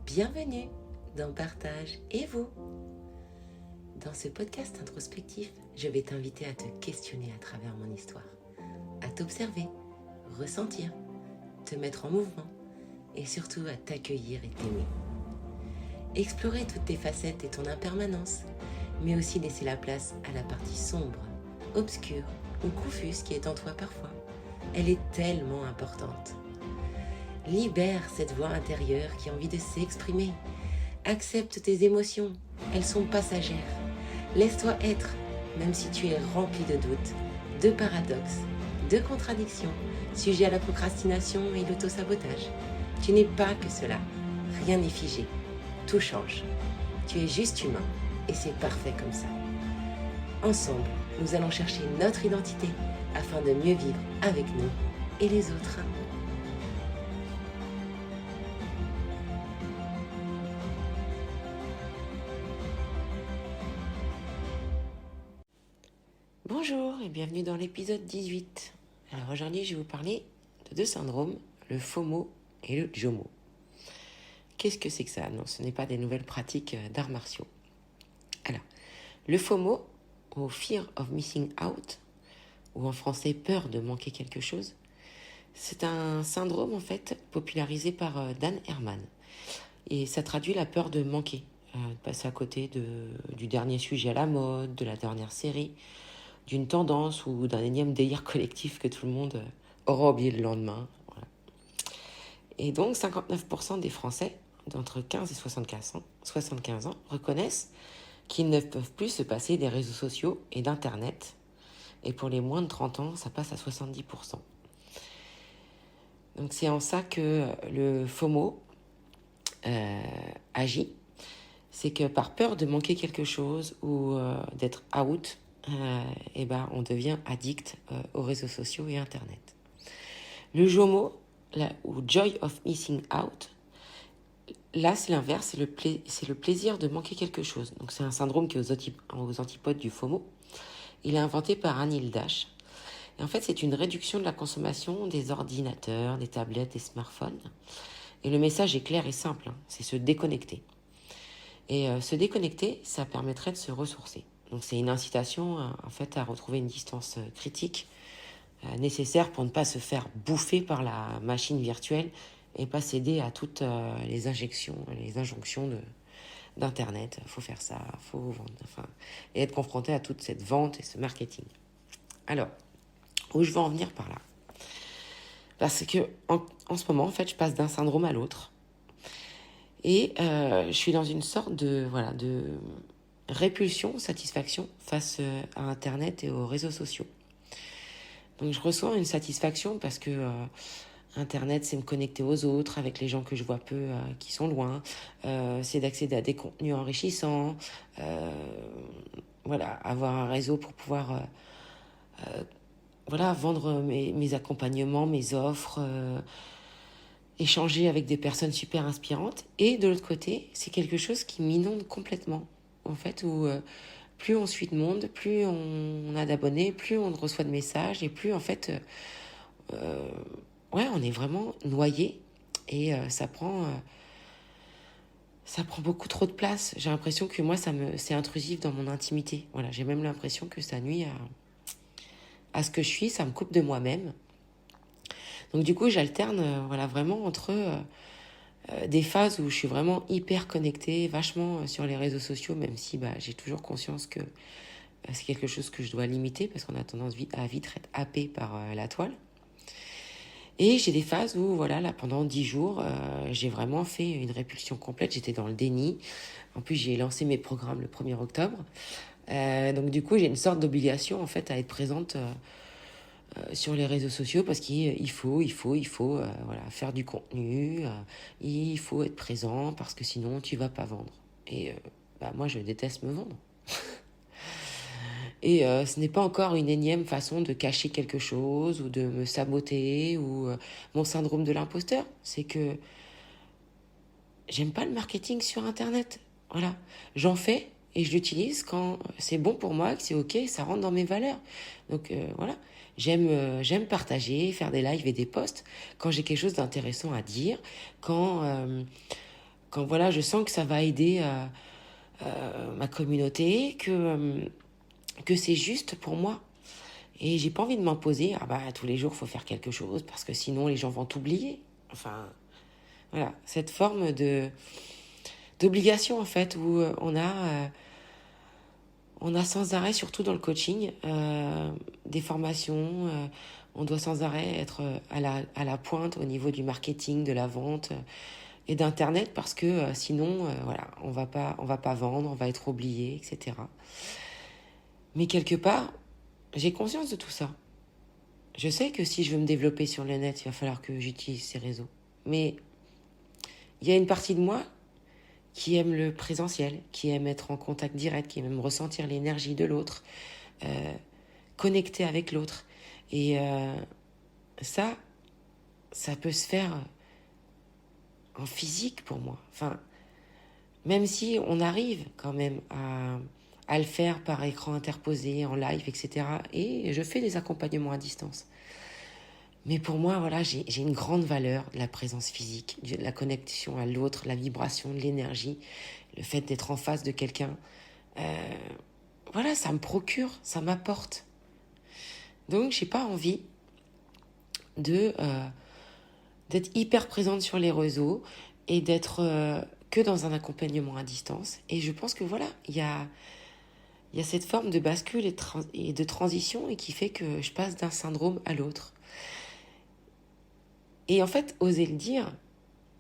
Bienvenue dans Partage et vous. Dans ce podcast introspectif, je vais t'inviter à te questionner à travers mon histoire, à t'observer, ressentir, te mettre en mouvement et surtout à t'accueillir et t'aimer. Explorer toutes tes facettes et ton impermanence, mais aussi laisser la place à la partie sombre, obscure ou confuse qui est en toi parfois. Elle est tellement importante. Libère cette voix intérieure qui a envie de s'exprimer. Accepte tes émotions, elles sont passagères. Laisse-toi être, même si tu es rempli de doutes, de paradoxes, de contradictions, sujet à la procrastination et l'autosabotage. Tu n'es pas que cela, rien n'est figé, tout change. Tu es juste humain et c'est parfait comme ça. Ensemble, nous allons chercher notre identité afin de mieux vivre avec nous et les autres. Bonjour et bienvenue dans l'épisode 18. Alors aujourd'hui, je vais vous parler de deux syndromes, le FOMO et le JOMO. Qu'est-ce que c'est que ça? Non, ce n'est pas des nouvelles pratiques d'arts martiaux. Alors, le FOMO, ou Fear of Missing Out, ou en français peur de manquer quelque chose, c'est un syndrome en fait popularisé par Dan Herman. Et ça traduit la peur de manquer, de passer à côté du dernier sujet à la mode, de la dernière série, d'une tendance ou d'un énième délire collectif que tout le monde aura oublié le lendemain. Voilà. Et donc 59% des Français d'entre 15 et 75 ans reconnaissent qu'ils ne peuvent plus se passer des réseaux sociaux et d'Internet. Et pour les moins de 30 ans, ça passe à 70%. Donc c'est en ça que le FOMO agit. C'est que par peur de manquer quelque chose ou d'être out, on devient addict aux réseaux sociaux et Internet. Le JOMO, ou Joy of Missing Out, là c'est l'inverse, c'est le plaisir de manquer quelque chose. Donc c'est un syndrome qui est aux antipodes du FOMO. Il est inventé par Anil Dash. Et en fait, c'est une réduction de la consommation des ordinateurs, des tablettes, des smartphones. Et le message est clair et simple, c'est se déconnecter. Et se déconnecter, ça permettrait de se ressourcer. Donc c'est une incitation en fait à retrouver une distance critique nécessaire pour ne pas se faire bouffer par la machine virtuelle et pas céder à toutes les injonctions d'Internet. Faut faire ça, faut vendre, et être confronté à toute cette vente et ce marketing. Alors, où je veux en venir par là? Parce que en ce moment, en fait, je passe d'un syndrome à l'autre. Et je suis dans une sorte de répulsion, satisfaction face à Internet et aux réseaux sociaux. Donc je ressens une satisfaction parce que Internet, c'est me connecter aux autres, avec les gens que je vois peu, qui sont loin. C'est d'accéder à des contenus enrichissants. Avoir un réseau pour pouvoir vendre mes accompagnements, mes offres, échanger avec des personnes super inspirantes. Et de l'autre côté, c'est quelque chose qui m'inonde complètement. En fait, où plus on suit de monde, plus on a d'abonnés, plus on reçoit de messages et plus en fait, on est vraiment noyé et ça prend beaucoup trop de place. J'ai l'impression que moi, c'est intrusif dans mon intimité. Voilà, j'ai même l'impression que ça nuit à ce que je suis, ça me coupe de moi-même. Donc du coup, j'alterne vraiment entre des phases où je suis vraiment hyper connectée, vachement sur les réseaux sociaux, même si j'ai toujours conscience que c'est quelque chose que je dois limiter parce qu'on a tendance à vite être happé par la toile. Et j'ai des phases où, pendant 10 jours, j'ai vraiment fait une répulsion complète. J'étais dans le déni. En plus, j'ai lancé mes programmes le 1er octobre. Donc du coup, j'ai une sorte d'obligation en fait à être présente sur les réseaux sociaux parce qu'il faut faire du contenu, il faut être présent parce que sinon tu vas pas vendre. Et moi je déteste me vendre. Et ce n'est pas encore une énième façon de cacher quelque chose ou de me saboter ou mon syndrome de l'imposteur. C'est que j'aime pas le marketing sur Internet. Voilà, j'en fais et je l'utilise quand c'est bon pour moi, que c'est ok, ça rentre dans mes valeurs. Donc j'aime partager, faire des lives et des posts quand j'ai quelque chose d'intéressant à dire, quand quand voilà, je sens que ça va aider ma communauté, que c'est juste pour moi. Et j'ai pas envie de m'imposer, tous les jours, il faut faire quelque chose, parce que sinon, les gens vont t'oublier. Enfin, voilà, cette forme d'obligation, en fait, où on a sans arrêt, surtout dans le coaching, des formations, on doit sans arrêt être à la pointe au niveau du marketing, de la vente et d'Internet, parce que sinon, on va pas vendre, on va être oublié, etc. Mais quelque part, j'ai conscience de tout ça. Je sais que si je veux me développer sur le net, il va falloir que j'utilise ces réseaux. Mais il y a une partie de moi qui aime le présentiel, qui aime être en contact direct, qui aime ressentir l'énergie de l'autre, connecter avec l'autre. Et ça peut se faire en physique pour moi. Enfin, même si on arrive quand même à le faire par écran interposé, en live, etc. Et je fais des accompagnements à distance. Mais pour moi, voilà, j'ai une grande valeur de la présence physique, de la connexion à l'autre, la vibration, de l'énergie, le fait d'être en face de quelqu'un. Voilà, ça me procure, ça m'apporte. Donc, j'ai pas envie d'être hyper présente sur les réseaux et d'être que dans un accompagnement à distance. Et je pense que voilà, il y a cette forme de bascule et de transition et qui fait que je passe d'un syndrome à l'autre. Et en fait, oser le dire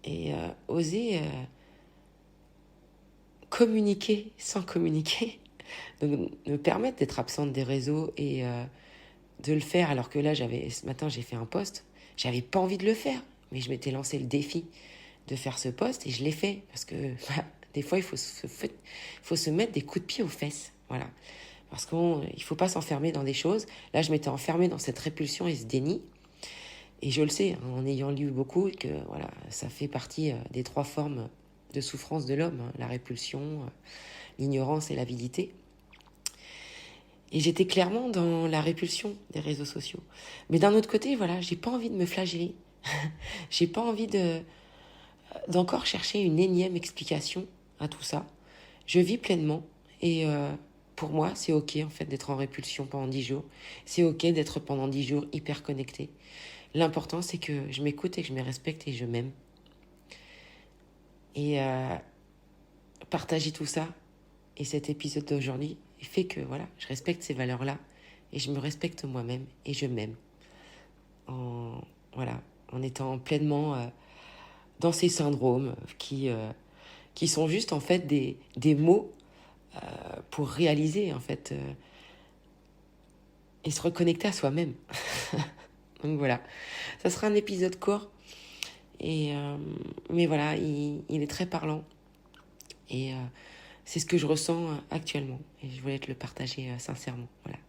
et oser communiquer sans communiquer, donc me permettre d'être absente des réseaux et de le faire, alors que là, ce matin, j'ai fait un post, j'avais pas envie de le faire, mais je m'étais lancé le défi de faire ce post et je l'ai fait, parce que des fois, il faut se mettre des coups de pied aux fesses, voilà. Parce qu'il ne faut pas s'enfermer dans des choses. Là, je m'étais enfermée dans cette répulsion et ce déni. Et je le sais, en ayant lu beaucoup, que voilà, ça fait partie des 3 formes de souffrance de l'homme, la répulsion, l'ignorance et l'avidité. Et j'étais clairement dans la répulsion des réseaux sociaux. Mais d'un autre côté, voilà, j'ai pas envie de me flageller. J'ai pas envie d'encore chercher une énième explication à tout ça. Je vis pleinement et pour moi, c'est ok en fait d'être en répulsion pendant 10 jours. C'est ok d'être pendant 10 jours hyper connecté. L'important, c'est que je m'écoute et que je me respecte et je m'aime. Et partager tout ça et cet épisode d'aujourd'hui fait que voilà, je respecte ces valeurs-là et je me respecte moi-même et je m'aime. En étant pleinement dans ces syndromes qui sont juste en fait des mots pour réaliser en fait et se reconnecter à soi-même. Donc voilà, ça sera un épisode court, mais voilà, il est très parlant et c'est ce que je ressens actuellement et je voulais te le partager sincèrement. Voilà.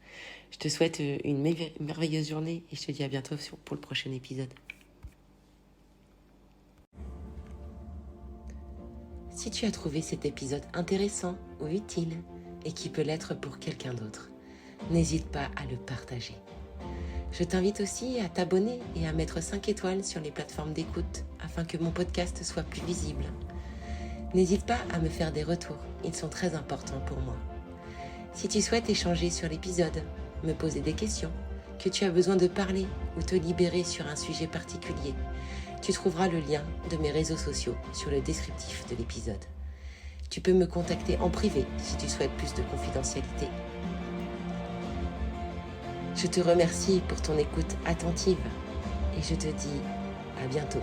Je te souhaite une merveilleuse journée et je te dis à bientôt pour le prochain épisode. Si tu as trouvé cet épisode intéressant ou utile et qui peut l'être pour quelqu'un d'autre, n'hésite pas à le partager. Je t'invite aussi à t'abonner et à mettre 5 étoiles sur les plateformes d'écoute afin que mon podcast soit plus visible. N'hésite pas à me faire des retours, ils sont très importants pour moi. Si tu souhaites échanger sur l'épisode, me poser des questions, que tu as besoin de parler ou te libérer sur un sujet particulier, tu trouveras le lien de mes réseaux sociaux sur le descriptif de l'épisode. Tu peux me contacter en privé si tu souhaites plus de confidentialité. Je te remercie pour ton écoute attentive et je te dis à bientôt.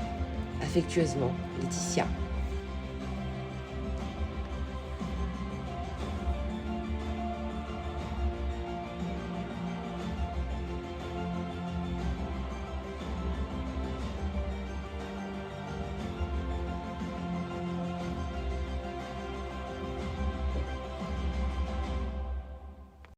Affectueusement, Laetitia.